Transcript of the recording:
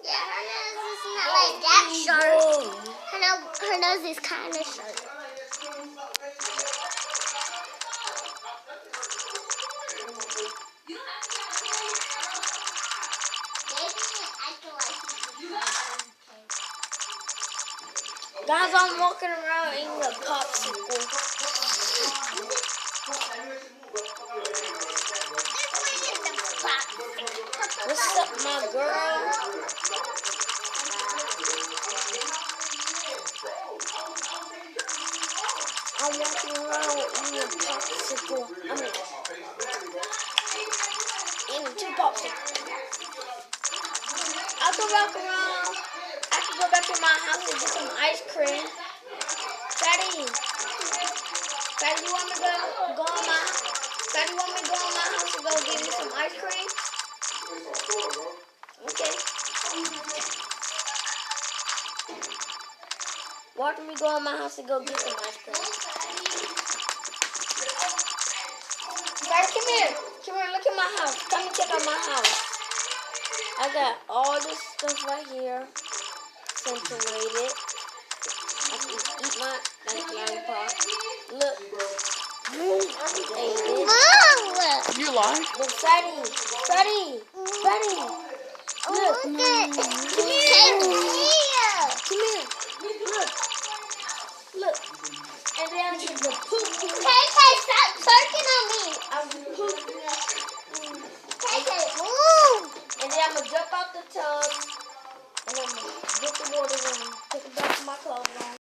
Yeah, her nose is not like that sharp. Her nose is kind of sharp. Guys, I'm walking around eating a popsicle. What's up, my girl? I'm walking around eating a popsicle. Eating 2 popsicles. I can walk around. I can go back to my house and get some ice cream. Daddy, you want me to go on my? Daddy, you want me to go on my house and go get me some ice cream? Okay. Why don't we go on my house and go get some ice cream? Daddy, come here. Come here, look at my house. Come and check out my house. I got all this stuff right here. Accentuated. I can eat my lollipop. Look. You like? Look, Freddie. Look. Come here. Look. And then I get the poop. stop twerking on me. I'm poop. Move. And then I'm going to jump out the tub. And I'm going to get the water and take it back to my clothes on.